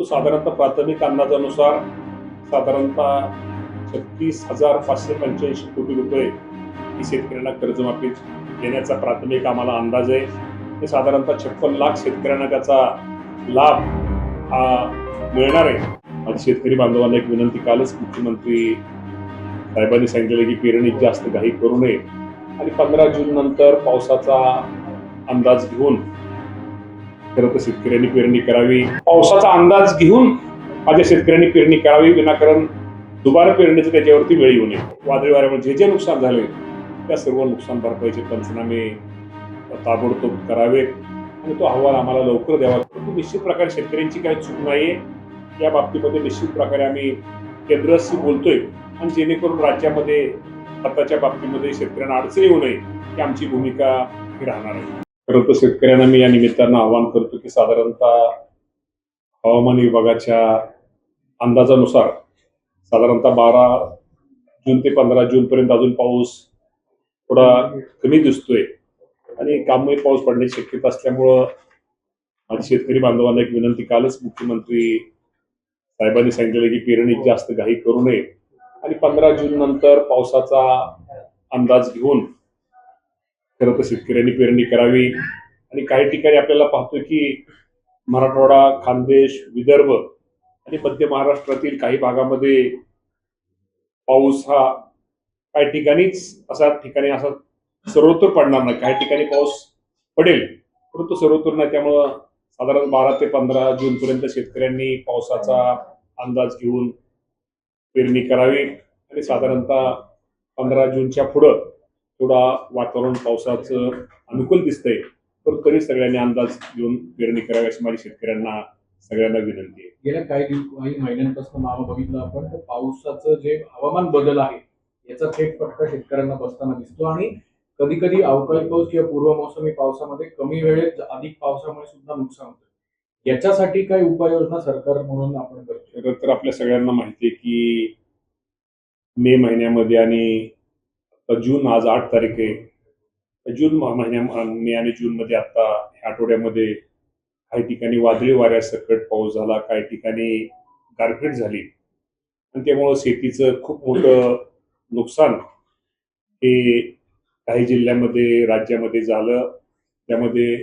साधारणतः प्राथमिक अंदाजानुसार साधारणतः 36,585 कोटी रुपये ही शेतकऱ्यांना कर्जमाफी देण्याचा प्राथमिक आम्हाला अंदाज आहे. हे साधारणतः 56 लाख शेतकऱ्यांना त्याचा लाभ हा मिळणार आहे. माझी शेतकरी बांधवांना एक विनंती, कालच मुख्यमंत्री साहेबांनी सांगितलेलं की पेरणीत जास्त घाई करू नये आणि 15 जून नंतर पावसाचा अंदाज घेऊन खरं तर शेतकऱ्यांनी पेरणी करावी. पावसाचा अंदाज घेऊन माझ्या शेतकऱ्यांनी पेरणी करावी, विनाकारण दुबार पेरणीचं त्याच्यावरती वेळ येऊ नये. वादळी वाऱ्यामुळे जे नुकसान झाले त्या सर्व नुकसान भरपाईचे पंचनामे ताबडतोब करावेत आणि तो अहवाल आम्हाला लवकर द्यावा. परंतु निश्चित प्रकारे शेतकऱ्यांची काही चूक नाहीये. या बाबतीमध्ये निश्चित प्रकारे आम्ही केंद्राशी बोलतोय आणि जेणेकरून राज्यामध्ये खताच्या बाबतीमध्ये शेतकऱ्यांना अडचण येऊ नये ही आमची भूमिका ही राहणार आहे. खरं तर शेतकऱ्यांना मी या निमित्तानं आवाहन करतो की साधारणतः हवामान विभागाच्या अंदाजानुसार साधारणतः 12 जून ते 15 जून पर्यंत अजून पाऊस थोडा कमी दिसतोय आणि कामही पाऊस पडण्याची शक्यता असल्यामुळं माझी शेतकरी बांधवांना एक विनंती, कालच मुख्यमंत्री साहेबांनी सांगितलेलं की पेरणीत जास्त घाई करू नये आणि 15 जून नंतर पावसाचा अंदाज घेऊन खरं तर शेतकऱ्यांनी पेरणी करावी. आणि काही ठिकाणी आपल्याला पाहतोय की मराठवाडा, खानदेश, विदर्भ आणि मध्य महाराष्ट्रातील काही भागामध्ये पाऊस हा काही ठिकाणीच असा सर्वत्र पडणार नाही. काही ठिकाणी पाऊस पडेल परंतु सर्वत्र नाही. त्यामुळं साधारण 12 ते 15 जून पर्यंत शेतकऱ्यांनी पावसाचा अंदाज घेऊन पेरणी करावी आणि साधारणतः 15 जूनच्या पुढं थोडा वातावरण पावसाचं अनुकूल दिसतंय, पण तरी सगळ्यांनी अंदाज घेऊन पेरणी करावी अशी माझी शेतकऱ्यांना सगळ्यांना विनंती आहे. गेल्या काही महिन्यांपासून मामा बघितलं आपण तर पावसाचं जे हवामान बदल आहे याचा थेट फटका शेतकऱ्यांना बसताना दिसतो आणि कधी कधी अवकाळी पाऊस किंवा पूर्वमोसमी पावसामध्ये कमी वेळेत अधिक पावसामुळे सुद्धा नुकसान होतं. याच्यासाठी काही उपाययोजना सरकार म्हणून आपण करतो? खरं तर आपल्या सगळ्यांना माहिती आहे की मे महिन्यामध्ये आणि जून, आज 8 तारीख आहे, जून मे आणि जून मध्ये आता ह्या आठवड्यामध्ये काही ठिकाणी वादळी वाऱ्यासकट पाऊस झाला, काही ठिकाणी गारपीट झाली आणि त्यामुळं शेतीचं खूप मोठं नुकसान हे काही जिल्ह्यामध्ये राज्यामध्ये झालं. त्यामध्ये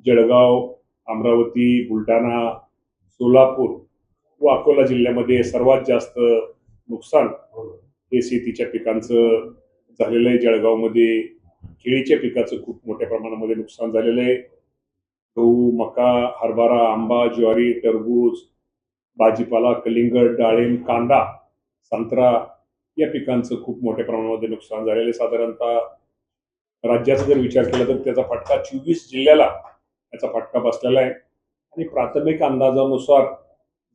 जळगाव, अमरावती, बुलढाणा, सोलापूर व अकोला जिल्ह्यामध्ये सर्वात जास्त नुकसान हे शेतीच्या पिकांचं झालेलं आहे. जळगावमध्ये केळीच्या पिकाचं खूप मोठ्या प्रमाणामध्ये नुकसान झालेलं आहे. गहू, मका, हरभरा, आंबा, ज्वारी, टरबूज, भाजीपाला, कलिंगड, डाळिंब, कांदा, संत्रा या पिकांचं खूप मोठ्या प्रमाणामध्ये नुकसान झालेलं आहे. साधारणतः राज्याचा जर विचार केला तर त्याचा फटका 24 जिल्ह्याला याचा फटका बसलेला आहे आणि प्राथमिक अंदाजानुसार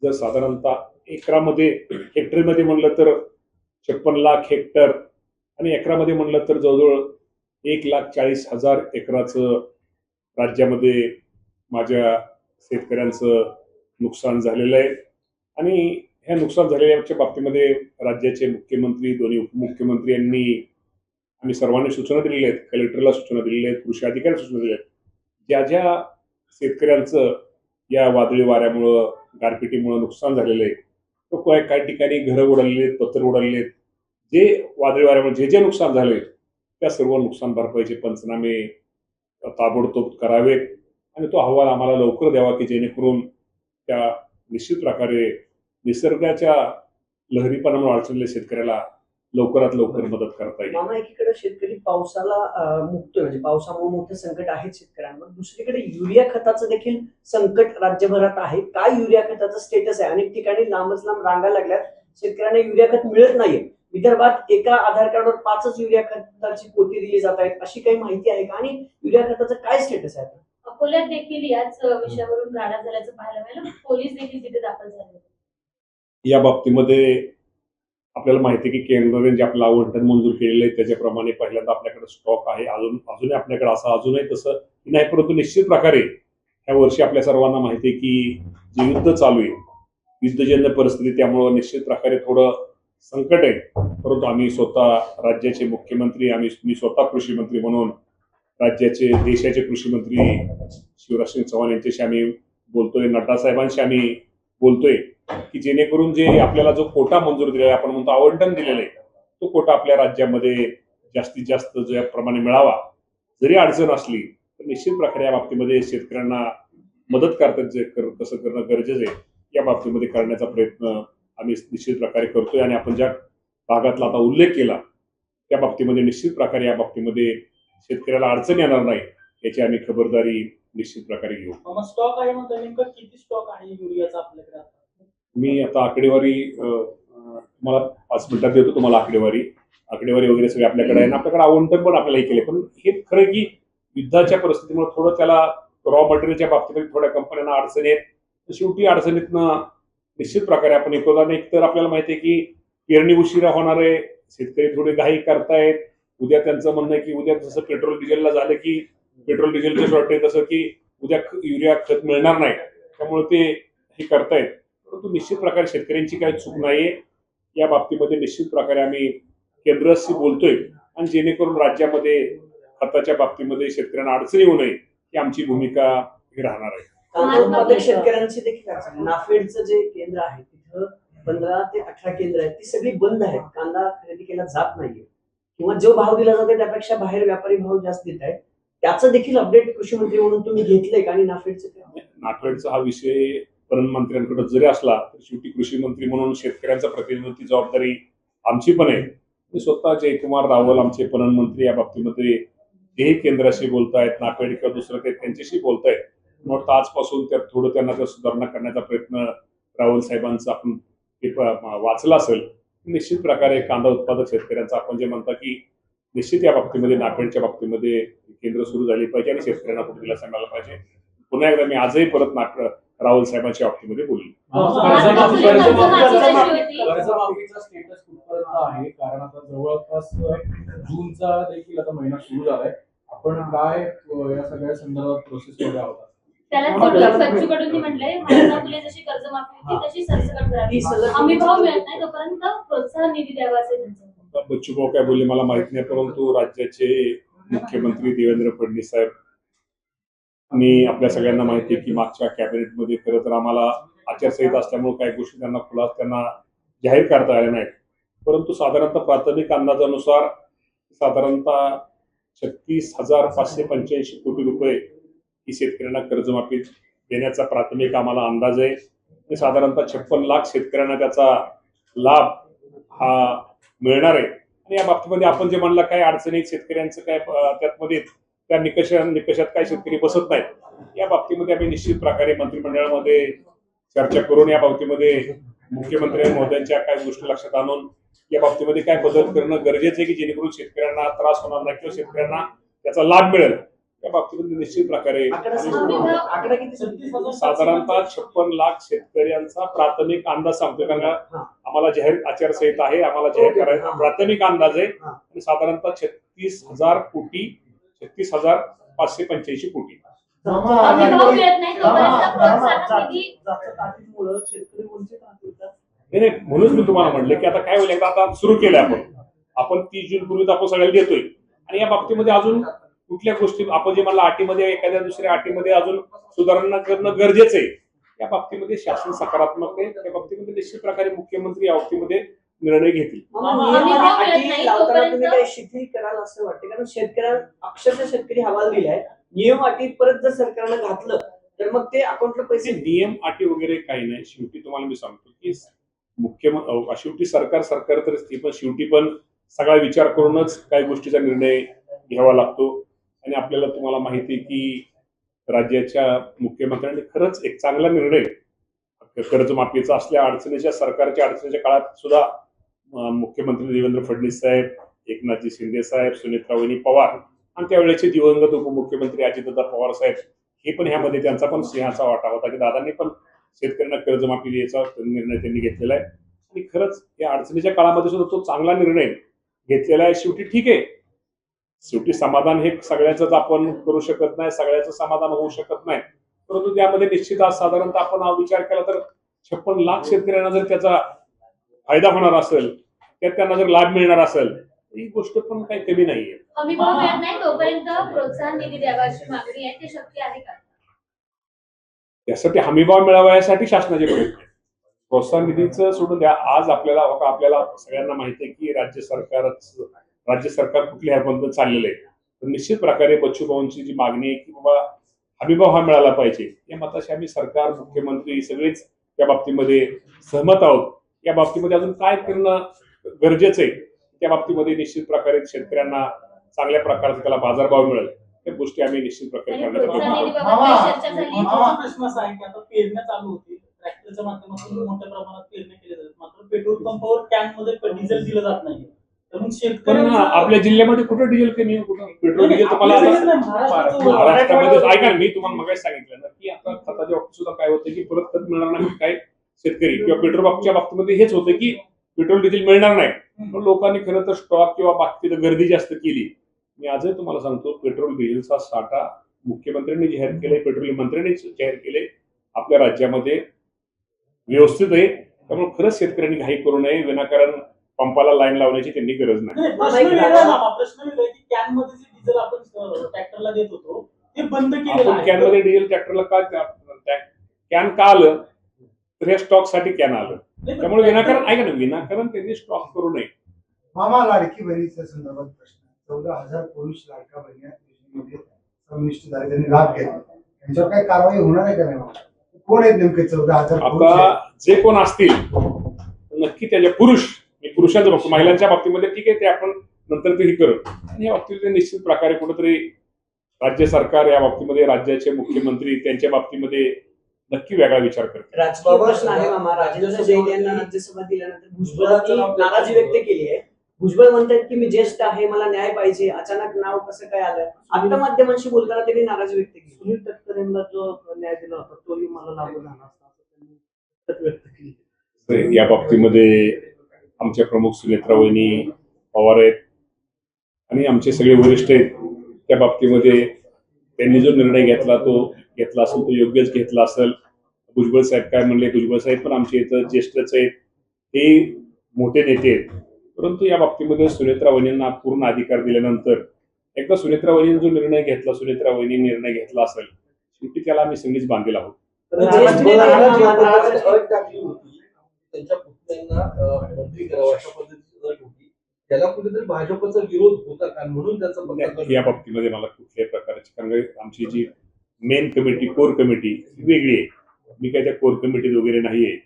जर साधारणतः हेक्टरमध्ये म्हणलं तर 56 लाख हेक्टर आणि एकरामध्ये म्हणलं तर जवळजवळ 1,40,000 एकराचं राज्यामध्ये माझ्या शेतकऱ्यांचं नुकसान झालेलं आहे. आणि ह्या नुकसान झालेल्याच्या बाबतीमध्ये राज्याचे मुख्यमंत्री, दोन्ही उपमुख्यमंत्री यांनी आम्ही सर्वांनी सूचना दिलेल्या आहेत. कलेक्टरला सूचना दिलेल्या आहेत, कृषी अधिकाऱ्यांना सूचना दिलेल्या आहेत. ज्या ज्या शेतकऱ्यांचं या वादळी वाऱ्यामुळं, गारपिटीमुळं नुकसान झालेलं आहे, तो काही ठिकाणी घरं उडालेली आहेत, पत्र उडालेले आहेत, जे वादळी वाऱ्यामुळे जे नुकसान झाले त्या सर्व नुकसान भरपाईचे पंचनामे ताबडतोब करावेत आणि तो अहवाल आम्हाला लवकर द्यावा की जेणेकरून त्या निश्चित प्रकारे निसर्गाच्या लहरीपणामुळे अडचणील्या शेतकऱ्याला लवकरात लवकर मदत करता येईल. मामा, एकीकडे शेतकरी पावसाला मुकतोय, म्हणजे पावसामुळे मोठे संकट आहेत शेतकऱ्यांवर. दुसरीकडे युरिया खताचं देखील संकट राज्यभरात आहे. काय युरिया खताचं स्टेटस आहे? अनेक ठिकाणी लांबच लांब रांगा लागल्यात, शेतकऱ्यांना युरिया खत मिळत नाहीये. विदर्भात एका आधार कार्डवर 5च युरिया खताची पोती दिली जात आहेत, अशी काही माहिती आहे का? आणि युरिया खताचं काय स्टेटस आहे? अकोल्यात देखील याच विषयावरून राडा झाल्याचं पाहायला मिळालं. पोलीस देखील तिथे दाखल झाले. या बाबतीमध्ये आपल्याला माहिती आहे की केंद्राने जे आपलं आवंटन मंजूर केलेलं आहे त्याच्याप्रमाणे पहिल्यांदा आपल्याकडे स्टॉक आहे. अजूनही आपल्याकडे असं अजूनही तसं नाही, परंतु निश्चित प्रकारे ह्या वर्षी आपल्या सर्वांना माहिती आहे की जे युद्ध चालू आहे, युद्धजन्य परिस्थिती, त्यामुळं निश्चित प्रकारे थोडं संकट आहे. परंतु आम्ही स्वतः राज्याचे मुख्यमंत्री, मी स्वतः कृषी मंत्री म्हणून देशाचे कृषी मंत्री शिवराज सिंग चौहान यांच्याशी आम्ही बोलतोय. नड्डा साहेबांशी आम्ही बोलतोय की जेणेकरून जे आपल्याला जो कोटा मंजूर दिलेला आहे, आपण म्हणतो आवंटन दिलेलं आहे, तो कोटा आपल्या राज्यामध्ये जास्तीत जास्त ज्याप्रमाणे मिळावा. जरी अडचण असली तर निश्चित प्रकारे या बाबतीमध्ये शेतकऱ्यांना मदत करतात कसं करणं गरजेचं आहे या बाबतीमध्ये करण्याचा प्रयत्न आम्ही निश्चित प्रकारे करतोय. आणि आपण ज्या भागातला आता उल्लेख केला त्या बाबतीमध्ये निश्चित प्रकारे या बाबतीमध्ये शेतकऱ्याला अडचण येणार नाही याची आम्ही खबरदारी निश्चित प्रकारे घेऊ. मग स्टॉक आहे म्हणतो नेमकं किती स्टॉक आहे युरियाचा आपल्याकडे आता? मी आता आकडेवारी तुम्हाला 5 मिनिटात देतो तुम्हाला आकडेवारी वगैरे सगळे आपल्याकडे आहे आणि आपल्याकडे आवंटन पण आपल्याला केले. पण हे खरं की युद्धाच्या परिस्थितीमुळे थोडं त्याला रॉ मटेरियलच्या बाबतीमध्ये थोड्या कंपन्यांना अडचणी आहेत. तर शेवटी अडचणीतनं निश्चित प्रकारे आपण एक तर आपल्याला माहिती आहे की पेरणी उशिरा होणार आहे, शेतकरी थोडे घाई करतायत. उद्या त्यांचं म्हणणं आहे की उद्या जसं पेट्रोल डिझेलला झालं की पेट्रोल डिझेलचं शॉर्टेज तसं की उद्या युरिया खत मिळणार नाही, त्यामुळे ते हे करतायत. परंतु निश्चित प्रकारे शेतकऱ्यांची काही चूक नाहीये या बाबतीमध्ये. निश्चित प्रकारे आम्ही केंद्राशी बोलतोय आणि जेणेकरून राज्यामध्ये खताच्या बाबतीमध्ये शेतकऱ्यांना अडचण येऊ नये ही आमची भूमिका ही राहणार आहे. कांदा उत्पादक शेतकऱ्यांची देखील अडचण आहे. नाफेडचं जे केंद्र आहे तिथं 15 ते 18 केंद्र आहेत, ती सगळी बंद आहेत. कांदा खरेदी केला जात नाहीये किंवा जो भाव दिला जातो त्यापेक्षा बाहेर व्यापारी भाव जास्त देत आहेत. त्याचं देखील अपडेट कृषी मंत्री म्हणून तुम्ही घेतलंय का? आणि नाफेडचा हा विषय पणन मंत्र्यांकडे जरी असला तर शेवटी कृषी मंत्री म्हणून शेतकऱ्यांचा प्रतिनिधी जबाबदारी आमची पण आहे. मी स्वतः जयकुमार रावल आमचे पणन मंत्री या बाबतीमध्ये जेही केंद्राशी बोलतायत, नाफेड किंवा दुसरं ते त्यांच्याशी बोलतायत. म्हणून आजपासून त्यात थोडं त्यांना त्या सुधारणा करण्याचा प्रयत्न रावल साहेबांचा आपण वाचला असेल. निश्चित प्रकारे कांदा उत्पादक शेतकऱ्यांचा आपण जे म्हणता की निश्चित या बाबतीमध्ये नाफेडच्या बाबतीमध्ये केंद्र सुरू झाली पाहिजे आणि शेतकऱ्यांना कुठे दिलासा मिळाला पाहिजे. पुन्हा एकदा मी आजही परत राहुल साहेबांच्या बाबतीमध्ये बोलली. कर्जमाफीचा स्टेटस कुठपर्यंत आहे? कारण आता जवळपास जूनचा देखील आता महिना सुरू झालाय. आपण काय या सगळ्या संदर्भात प्रोसेस मध्ये आहोत? त्याला बच्चूकडून म्हटलंय महात्मा फुले जशी कर्जमाफी होती तशी सरसकट करावी. हमी भाव मिळत नाही तोपर्यंत प्रोत्साहन निधी द्यावा असे त्यांचं. बच्चू भाऊ काय बोलले मला माहित नाही, परंतु राज्याचे मुख्यमंत्री देवेंद्र फडणवीस साहेब आणि आपल्या सगळ्यांना माहिती आहे की मागच्या कॅबिनेटमध्ये खरं तर आम्हाला आचारसंहिता असल्यामुळे काही गोष्टी त्यांना जाहीर करता आल्या नाहीत. परंतु साधारणतः प्राथमिक अंदाजानुसार साधारणतः 36,585 कोटी रुपये ही शेतकऱ्यांना कर्जमाफी देण्याचा प्राथमिक आम्हाला अंदाज आहे. आणि साधारणतः 56 लाख शेतकऱ्यांना त्याचा लाभ हा मिळणार आहे. आणि या बाबतीमध्ये आपण जे म्हणलं काय अडचणी शेतकऱ्यांचं काय त्यामध्ये त्या निकषात काय शेतकरी बसत नाहीत, या बाबतीमध्ये आम्ही निश्चित प्रकारे मंत्रिमंडळामध्ये चर्चा करून या बाबतीमध्ये मुख्यमंत्री महोदयांच्या काय गोष्टी लक्षात आणून या बाबतीमध्ये काय बदल करणं गरजेचं आहे की जेणेकरून शेतकऱ्यांना त्रास होणार नाही किंवा शेतकऱ्यांना त्याचा लाभ मिळेल या बाबतीमध्ये निश्चित प्रकारे साधारणतः 56 लाख शेतकऱ्यांचा प्राथमिक अंदाज सांगतोय. कारण आम्हाला जाहीर आचारसंहिता आहे, आम्हाला जाहीर करायचा प्राथमिक अंदाज आहे. आणि साधारणतः 36,585 कोटी. नाही म्हणूनच मी तुम्हाला म्हणलं की आता काय होईल, एकदा आता सुरू केलं आपण 30 जून पूर्वी आपण सगळ्याला देतोय आणि या बाबतीमध्ये अजून कुठल्या गोष्टी आपण जे म्हणलं अटीमध्ये एखाद्या दुसऱ्या अटीमध्ये अजून सुधारणा करणं गरजेचं आहे. या बाबतीमध्ये शासन सकारात्मक आहे. त्या बाबतीमध्ये निश्चित प्रकारे मुख्यमंत्री या बाबतीमध्ये निर्णय घेतील. शिथिल कराल असं वाटतं? कारण अक्षरशः शेतकरी हवाल दिलाय. नियम अटी परत जर सरकारनं घातलं तर मग ते अकाउंटला पैसे. नियम अटी वगैरे काही नाही. शेवटी तुम्हाला मी सांगतो की शेवटी सरकार तर असते, पण शेवटी पण सगळा विचार करूनच काही गोष्टीचा निर्णय घ्यावा लागतो. आणि आपल्याला तुम्हाला माहिती आहे की राज्याच्या मुख्यमंत्र्यांनी खरंच एक चांगला निर्णय कर्जमाफीचा असल्या सरकारच्या अडचणीच्या काळात सुद्धा मुख्यमंत्री देवेंद्र फडणवीस साहेब, एकनाथजी शिंदे साहेब, सुनेत्रा वहिनी पवार आणि त्यावेळेचे दिवंगत उपमुख्यमंत्री अजितदादा पवार साहेब हे पण ह्यामध्ये त्यांचा पण सिंहाचा वाटा होता की दादांनी पण शेतकऱ्यांना कर्जमाफी द्यायचा निर्णय त्यांनी घेतलेला आहे. आणि खरंच या अडचणीच्या काळामध्ये सुद्धा तो चांगला निर्णय घेतलेला आहे. शेवटी ठीक आहे, शेवटी समाधान हे सगळ्याच आपण करू शकत नाही, सगळ्याचं समाधान होऊ शकत नाही. परंतु त्यामध्ये निश्चित आज साधारणतः आपण विचार केला तर 56 लाख शेतकऱ्यांना जर त्याचा फायदा होणार असेल, त्यात त्यांना जर लाभ मिळणार असेल ही गोष्ट पण काही कमी नाहीये. हमी भाव मिळत नाही तोपर्यंत प्रोत्साहन निधी द्यावा अशी मागणी आहे, ते शक्य आहे का? त्यासाठी हमीभाव मिळावा यासाठी शासनाचे प्रयत्न प्रोत्साहन निधीचं सोडून द्या. आज आपल्याला सगळ्यांना माहिती आहे की राज्य सरकार कुठल्या ह्यापर्यंत चाललेलं आहे. तर निश्चित प्रकारे बच्चू भाऊंची जी मागणी आहे की बाबा हमीभाव हा मिळाला पाहिजे, या मताशी आम्ही सरकार, मुख्यमंत्री सगळेच त्या बाबतीमध्ये सहमत आहोत. या बाबतीमध्ये अजून काय करणं गरजेचं आहे, त्या बाबतीमध्ये निश्चित प्रकारे शेतकऱ्यांना चांगल्या प्रकारचा त्याला बाजारभाव मिळेल, त्या गोष्टी आम्ही निश्चित प्रकारे आणि करण्याचा प्रोत्साहन प्रयत्न करू. निधीबाबत काही चर्चा झाली माझा प्रश्न असा आहे की आता पेरण्या चालू होतील, ट्रॅक्टरच्या माध्यमातून मोठ्या प्रमाणात पेरण्या केल्या जातात, मात्र पेट्रोल पंपावर कॅन मध्ये डिझेल दिलं जात नाही. तर मग पण शेतकऱ्यांना आपल्या जिल्ह्यामध्ये कुठं डिझेल कमी आहे, कुठं पेट्रोल डिझेल तुम्हाला महाराष्ट्रामध्ये ऐका ना, मी तुम्हाला मगाशी सांगितलं ना की आता खताच्या बाबतीत सुद्धा काय होतं की परत खत मिळणार नाही, काय शेतकरी किंवा पेट्रोल पंपच्या बाबतीमध्ये हेच होतं की पेट्रोल डिझेल मिळणार नाही. पण लोकांनी खरं तर स्टॉक किंवा बाकी गर्दी जास्त केली. मी आजही तुम्हाला सांगतो, पेट्रोल डिझेलचा साठा मुख्यमंत्र्यांनी जाहीर केले, पेट्रोलियम मंत्र्यांनी जाहीर केले, आपल्या राज्यामध्ये व्यवस्थित आहे. त्यामुळे खरंच शेतकऱ्यांनी घाई करू नये, विनाकारण पंपाला लाईन लावण्याची त्यांनी गरज नाही. प्रश्न वेगळा आहे की कॅन मध्ये जे डिझेल आपण ट्रॅक्टरला देत होतो ते बंद केलेलं आपण कॅन आहे. मध्ये डिझेल ट्रॅक्टरला कॅन का आलं, तर या स्टॉक साठी कॅन आलं. त्यामुळे विनाकारण त्यांनी स्टॉक करू नये. मामा लाडकी बहिणीच्या संदर्भात प्रश्न 14,000 पुरुष लाडका बहिणी योजनेमध्ये समाविष्ट झाले, त्यांनी लाभ घेतला, त्यांच्यावर काही कारवाई होणार आहे का नाही मामा? कोण आहेत नेमके 14,000 पुरुष आहेत? आता जे कोण असतील नक्की त्याच्या पुरुषांच्या बाबतीत, महिलांच्या बाबतीमध्ये ठीक आहे, ते आपण नंतर तेही करू. आणि या बाबतीमध्ये निश्चित प्रकारे कुठेतरी राज्य सरकार या बाबतीमध्ये, राज्याचे मुख्यमंत्री त्यांच्या बाबतीमध्ये नक्की वेगळा विचार करतात. राजकीय प्रश्न आहे मामा. राजेंद्र जैन यांना राज्यसभा दिल्यानंतर भुजबळांनी नाराजी व्यक्त केली आहे. भुजबळ म्हणतात की मी ज्येष्ठ आहे, मला न्याय पाहिजे, अचानक नाव कसं काय आलं? आता माध्यमांशी बोलताना त्यांनी नाराजी व्यक्त केली. सुनील तटकरेंना जो न्याय दिला होता तोही मला लागू झाला असता असं त्यांनी मत व्यक्त केली. तर या बाबतीमध्ये आमच्या प्रमुख सुनेत्रा वहिनी पवार आहेत आणि आमचे सगळे वरिष्ठ आहेत. त्या बाबतीमध्ये त्यांनी जो निर्णय घेतला असेल तो योग्यच घेतला असेल. भुजबळ साहेब काय म्हणले, भुजबळ साहेब पण आमच्या इथं ज्येष्ठच आहेत, ते मोठे नेते आहेत. परंतु या बाबतीमध्ये सुनेत्रा वहिनींना पूर्ण अधिकार दिल्यानंतर एकदा सुनेत्रा वहिनींनी जो निर्णय घेतला, सुनेत्रा वहिनी निर्णय घेतला असेल, शेवटी त्याला आम्ही सगळीच बांधील आहोत. ज्येष्ठ नेते अट टाकली होती त्यांच्या पुतण्यांना मंत्री करावं अशा पद्धतीची अट होती, त्याला कुठेतरी भाजपचा विरोध होता का, म्हणून त्याचा पत्ता या बाबतीमध्ये मला कुठल्याही प्रकारची, कारण आमची जी मेन कमिटी, कोर कमिटी वेगळी आहे. मी काही त्या कोर कमिटीत वगैरे नाहीये.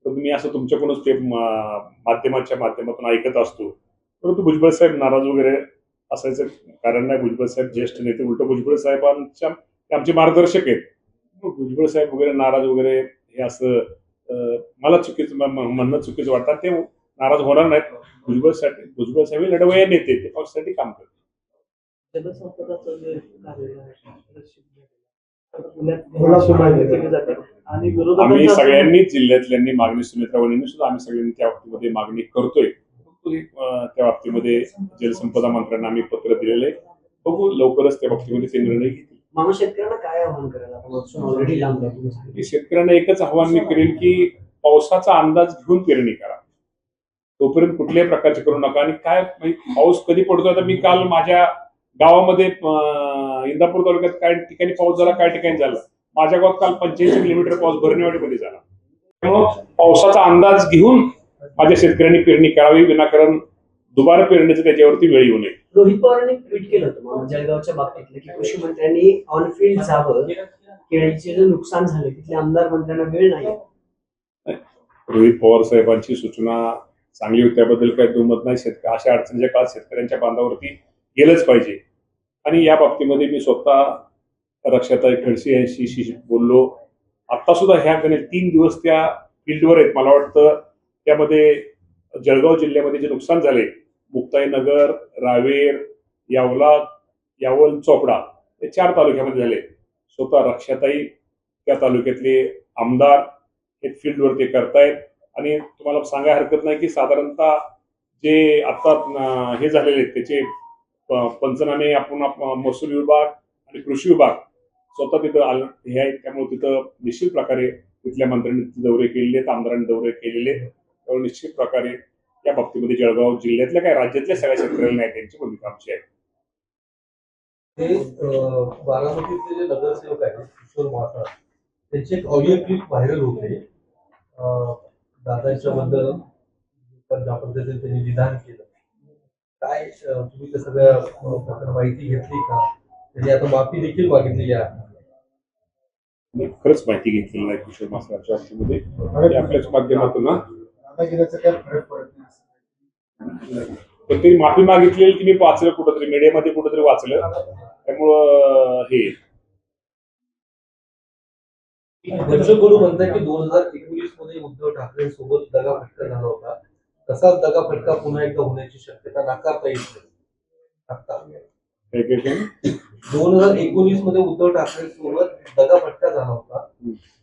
तर मी असं तुमच्याकडूनच ते माध्यमाच्या माध्यमातून ऐकत असतो. परंतु भुजबळ साहेब नाराज वगैरे असायचं कारण नाही. भुजबळ साहेब ज्येष्ठ नेते, उलट भुजबळ साहेबांच्या आमचे मार्गदर्शक आहेत. भुजबळ साहेब वगैरे नाराज वगैरे हे असं मला म्हणणं चुकीचं वाटतं. ते नाराज होणार नाहीत. भुजबळ साहेब लढवय्या नेते, ते पक्षासाठी काम करतात. जनसंपर्काचं जे कार्य आहे, केली जाते आणि आम्ही विरोधकांच्या सगळ्यांनीच जिल्ह्यातल्यांनी मागणी, सुनेत्रा वहिनींनी सुद्धा आम्ही सगळ्यांनी त्या बाबतीमध्ये मागणी करतोय. त्या बाबतीमध्ये जलसंपदा मंत्र्यांना आम्ही पत्र दिलेलं आहे. बघू लवकरच त्या बाबतीमध्ये ते निर्णय घेतील. मामा शेतकऱ्यांना काय आव्हान करायला ऑलरेडी लांब की शेतकऱ्यांना एकच आव्हान मी करेल की पावसाचा अंदाज घेऊन पेरणी करा. तोपर्यंत कुठल्याही प्रकारचे करू नका. आणि काय पाऊस कधी पडतोय, आता मी काल माझ्या गावामध्ये इंदापूर तालुक्यात काय ठिकाणी पाऊस झाला, काय ठिकाणी झाला. माझ्या गावात काल 85 किलोमीटर पाऊस भरणेवाडीमध्ये झाला. त्यामुळे पावसाचा अंदाज घेऊन माझ्या शेतकऱ्यांनी पेरणी करावी, विनाकारण दुबारा पेरणीचं त्याच्यावरती वेळ येऊ नये. रोहित पवारांनी ट्विट केलं होतं मामा जळगावच्या बाबतीतलं की कृषी मंत्र्यांनी ऑन फील्ड जावं, केळीचे जे नुकसान झाले तिथले आमदार मंत्र्यांना वेळ नाही. रोहित पवार साहेबांची सूचना चांगली होती, त्याबद्दल काही दुमत नाही. अशा अडचणीच्या काळात शेतकऱ्यांच्या बांधावरती गेलंच पाहिजे. आणि या बाबतीमध्ये मी स्वतः रक्षाताई खडसे यांच्याशी बोललो. आता सुद्धा ह्या 3 दिवस त्या फील्डवर आहेत. मला वाटतं त्यामध्ये जळगाव जिल्ह्यामध्ये जे नुकसान झाले, मुक्ताईनगर, रावेर, यावल, चोपडा हे 4 तालुक्यामध्ये झाले. स्वतः रक्षाताई त्या तालुक्यातले आमदार हे फील्डवर ते करतायत. आणि तुम्हाला सांगायला हरकत नाही की साधारणतः जे आता हे झालेले आहेत त्याचे पंचनामे आपण महसूल विभाग आणि कृषी विभाग स्वतः तिथं हे आहेत. त्यामुळे तिथं निश्चित प्रकारे तिथल्या मंत्र्यांनी दौरे केलेले आहेत, आमदारांनी दौरे केलेले आहेत. त्यामुळे निश्चित प्रकारे या बाबतीमध्ये जळगाव जिल्ह्यातल्या काय राज्यातल्या सगळ्या शेतकऱ्यांना आहे त्यांची भूमिका आमची आहे. ते बारामतीतले जे नगरसेवक आहेत किशोर मासाळ, त्यांचे एक ऑडिओ क्लिप व्हायरल होते. दादांच्या बद्दल ज्या पद्धतीने त्यांनी विधान केलं, काय तुम्ही त्या सगळ्या प्रकारे माहिती घेतली का? त्यांनी आता माफी देखील मागितलेली आहे. मी खरंच माहिती घेतलेली नाही किशोर मास्तरांच्या बाबतीमध्ये. ते आपल्याच माध्यमातून ना दादागिरीचा काय फरक पडत नाही असं. पण त्यांनी माफी मागितलेली की मी वाचलं कुठंतरी, मीडियामध्ये कुठंतरी वाचलं. त्यामुळं हे दर्शकडू म्हणताय की 2019 मध्ये उद्धव ठाकरे सोबत दगाफटका झाला होता, तसाच दगाफटका पुन्हा एकदा होण्याची शक्यता नाकारता येत नाही. आता काय काय काय 2019 मध्ये उद्धव ठाकरे सोबत दगाफटका झाला होता,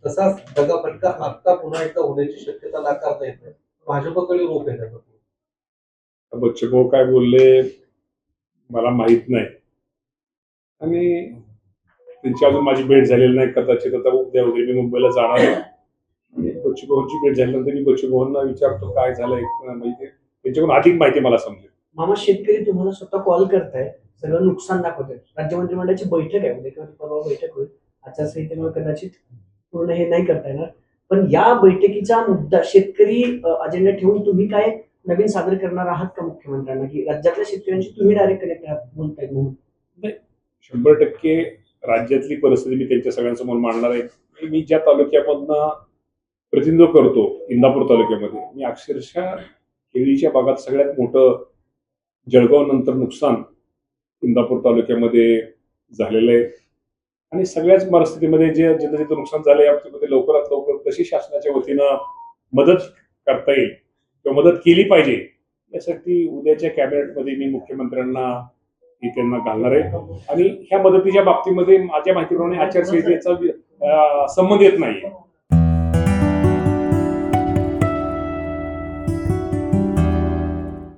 तसाच दगाफटका आता पुन्हा एकदा होण्याची शक्यता नाकारता येत नाही. भाजपकडे रोख आहे त्याचा. बच्चू भाऊ काय बोलले मला माहित नाही, आणि त्यांची अजून माझी भेट झालेली नाही. कदाचित आता उद्या वगैरे मी मुंबईला जाणार आहे. आणि बच्चू भाऊंची भेट झाल्यानंतर मी बच्चू भाऊंना विचारतो काय झालंय माहिती, त्यांच्याकडून अधिक माहिती मला समजेल. मामा, शेतकरी तुम्हाला स्वतः कॉल करताय, सगळं नुकसान दाखवतंय. राज्य मंत्रिमंडळाची बैठक आहे उद्या किंवा परवा बैठक होईल. आचारसंहितेमुळे कदाचित पूर्ण हे नाही करता येणार, पण या बैठकीचा मुद्दा शेतकरी अजेंडा ठेवून तुम्ही काय नवीन सादर करणार आहात का मुख्यमंत्र्यांना, की राज्यातल्या शेतकऱ्यांशी तुम्ही डायरेक्ट कनेक्ट आहात बोलताय म्हणून? 100% राज्यातली परिस्थिती मी त्यांच्या सगळ्यांसमोर मांडणार आहे. मी ज्या तालुक्यामधनं प्रतिनिधित्व करतो, इंदापूर तालुक्यामध्ये, मी अक्षरशः केळीच्या बागात सगळ्यात मोठं जळगाव नंतर नुकसान इंदापूर तालुक्यामध्ये झालेलं आहे. आणि सगळ्याच परिस्थितीमध्ये जे जिथं जिथं नुकसान झालं या बाबतीमध्ये लवकरात लवकर कशी शासनाच्या वतीनं मदत करता येईल किंवा मदत केली पाहिजे, यासाठी उद्याच्या कॅबिनेटमध्ये मी मुख्यमंत्र्यांना ही त्यांना घालणार आहे. आणि ह्या मदतीच्या बाबतीमध्ये माझ्या माहितीप्रमाणे आचारसंहितेचा संबंध येत नाहीये.